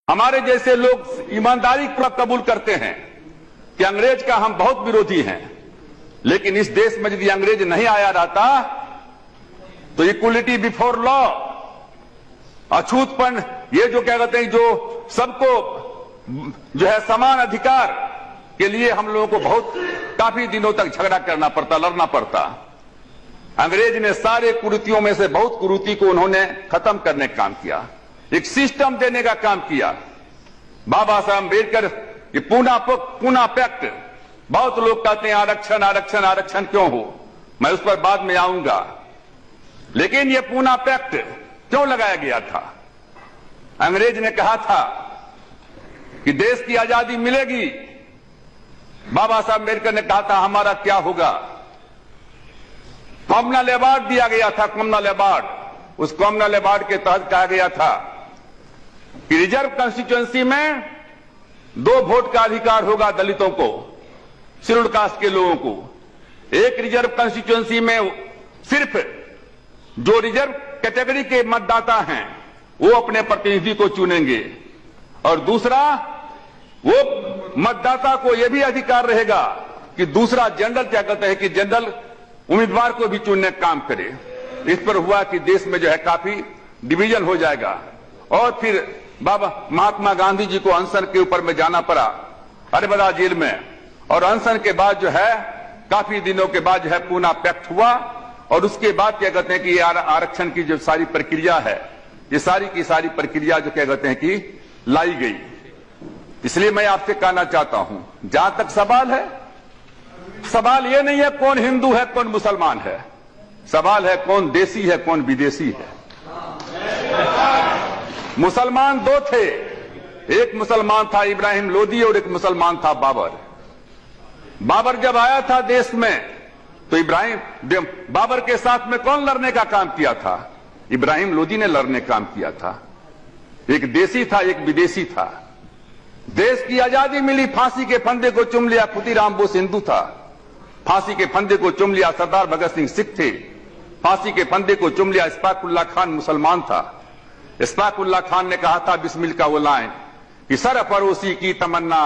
हमारे जैसे लोग ईमानदारी पूर्वक कबूल करते हैं कि अंग्रेज का हम बहुत विरोधी हैं, लेकिन इस देश में यदि अंग्रेज नहीं आया रहता तो इक्वलिटी बिफोर लॉ, अछूतपन, ये जो क्या कहते हैं, जो सबको जो है समान अधिकार के लिए हम लोगों को बहुत काफी दिनों तक झगड़ा करना पड़ता, लड़ना पड़ता। अंग्रेज ने सारे कुरीतियों में से बहुत कुरीति को उन्होंने खत्म करने का काम किया, एक सिस्टम देने का काम किया। बाबा साहब अम्बेडकर ये पूना पैक्ट, बहुत लोग कहते हैं आरक्षण आरक्षण आरक्षण क्यों हो, मैं उस पर बाद में आऊंगा, लेकिन ये पूना पैक्ट क्यों लगाया गया था? अंग्रेज ने कहा था कि देश की आजादी मिलेगी, बाबा साहब अम्बेडकर ने कहा था हमारा क्या होगा। कॉमनल अवार्ड दिया गया था, कॉमनल अवार्ड, उस कॉमनल अवार्ड के तहत कहा गया था कि रिजर्व कंस्टिट्यूएंसी में 2 वोट का अधिकार होगा दलितों को, शेड्यूल्ड कास्ट के लोगों को। एक रिजर्व कंस्टिट्यूएंसी में सिर्फ जो रिजर्व कैटेगरी के मतदाता हैं वो अपने प्रतिनिधि को चुनेंगे, और दूसरा वो मतदाता को यह भी अधिकार रहेगा कि दूसरा जनरल क्या कहते हैं कि जनरल उम्मीदवार को भी चुनने का काम करे। इस पर हुआ कि देश में जो है काफी डिवीजन हो जाएगा, और फिर बाबा महात्मा गांधी जी को अनशन के ऊपर में जाना पड़ा अरबदा जेल में, और अनशन के बाद जो है काफी दिनों के बाद जो है पूना पैक्ट हुआ, और उसके बाद क्या कहते हैं कि ये आरक्षण की जो सारी प्रक्रिया है, ये सारी की सारी प्रक्रिया जो क्या कहते हैं कि लाई गई। इसलिए मैं आपसे कहना चाहता हूं, जहां तक सवाल है, सवाल ये नहीं है कौन हिंदू है कौन मुसलमान है, सवाल है कौन देसी है कौन विदेशी है। मुसलमान 2 थे, एक मुसलमान था इब्राहिम लोदी और एक मुसलमान था बाबर। बाबर जब आया था देश में तो बाबर के साथ में कौन लड़ने का काम किया था? इब्राहिम लोदी ने लड़ने का काम किया था। एक देसी था एक विदेशी था। देश की आजादी मिली, फांसी के फंदे को चूम लिया खुदीराम बोस हिंदू था, फांसी के फंदे को चूम लिया सरदार भगत सिंह सिख थे, फांसी के फंदे को चूम लिया इस्फाकुल्ला खान मुसलमान था। इस्फाकुल्ला खान ने कहा था बिस्मिल का वो लाइन कि सरफरोशी की तमन्ना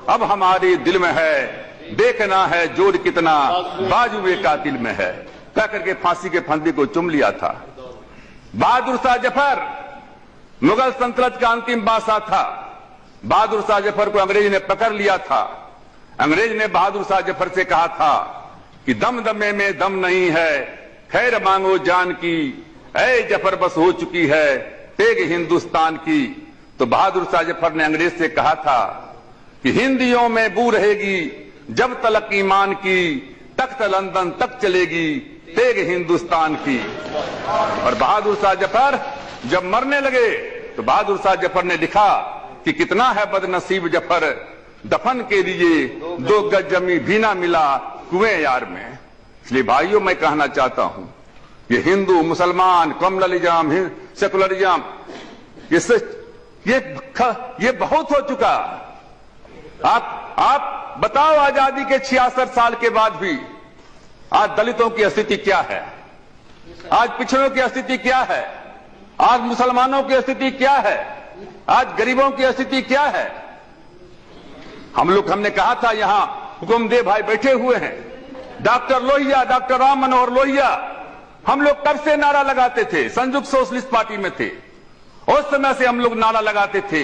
अब हमारे दिल में है, देखना है जोर कितना बाजुए का दिल में है, कह करके फांसी के फंदे को चूम लिया था। बहादुर शाह जफर मुगल सल्तनत का अंतिम बादशाह था। बहादुर शाह जफर को अंग्रेज ने पकड़ लिया था। अंग्रेज ने बहादुर शाह जफर से कहा था कि दम दमे में दम नहीं है, खैर मांगो जान की, ऐ जफर बस हो चुकी है तेग हिंदुस्तान की। तो बहादुर शाह जफर ने अंग्रेज से कहा था कि हिंदियों में बू रहेगी जब तलक ईमान की, तख्त लंदन तक चलेगी तेग हिंदुस्तान की। और बहादुर शाह जफर जब मरने लगे तो बहादुर शाह जफर ने लिखा कि कितना है बदनसीब जफर, दफन के लिए 2 गज जमी भी ना मिला कुएं यार में। इसलिए भाइयों मैं कहना चाहता हूं, ये हिंदू मुसलमान कम्युनलिज्म सेकुलरिज्म ये बहुत हो चुका। आप बताओ आजादी के 66 साल के बाद भी आज दलितों की स्थिति क्या है, आज पिछड़ों की स्थिति क्या है, आज मुसलमानों की स्थिति क्या है, आज गरीबों की स्थिति क्या है। हमने कहा था यहां हुकुमदेव भाई बैठे हुए हैं, डॉक्टर लोहिया, डॉक्टर राम मनोहर लोहिया, हम लोग कब से नारा लगाते थे, संयुक्त सोशलिस्ट पार्टी में थे, उस समय से हम लोग नारा लगाते थे,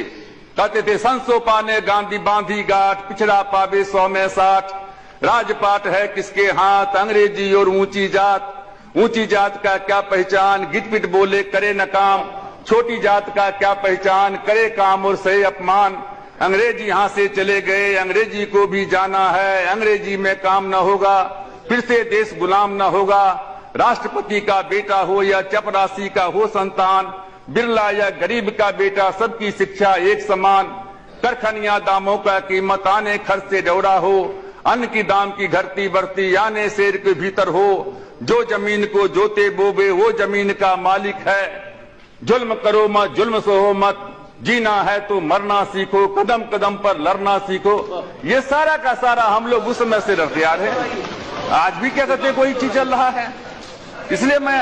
कहते थे संसो पाने गांधी बांधी गांठ, पिछड़ा पावे 100 में 60, राजपाट है किसके हाथ, अंग्रेजी और ऊंची जात, ऊंची जात का क्या पहचान, गिट पिट बोले करे न काम, छोटी जात का क्या पहचान, करे काम और सहे अपमान, अंग्रेजी यहां से चले गए अंग्रेजी को भी जाना है, अंग्रेजी में काम न होगा फिर से देश गुलाम न होगा, राष्ट्रपति का बेटा हो या चपरासी का हो संतान, बिरला या गरीब का बेटा सबकी शिक्षा एक समान, करखनिया दामों का कीमत आने खर्च से डौरा हो, अन्न की दाम की घटती बढ़ती आने शेर के भीतर हो, जो जमीन को जोते बोबे वो जमीन का मालिक है, जुल्म करो मत जुल्म सहो मत, जीना है तो मरना सीखो, कदम कदम पर लड़ना सीखो। ये सारा का सारा हम लोग उस समय से तैयार है। आज भी क्या कहते कोई चीज चल रहा है। इसलिए मैं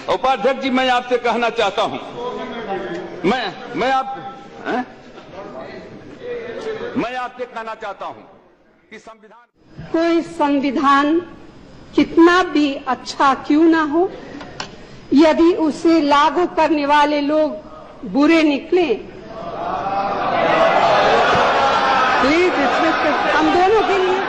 उपाध्यक्ष जी मैं आपसे कहना चाहता हूं मैं आपसे कहना चाहता हूं कि संविधान, कोई संविधान कितना भी अच्छा क्यों ना हो, यदि उसे लागू करने वाले लोग बुरे निकले, प्लीज हम दोनों के लिए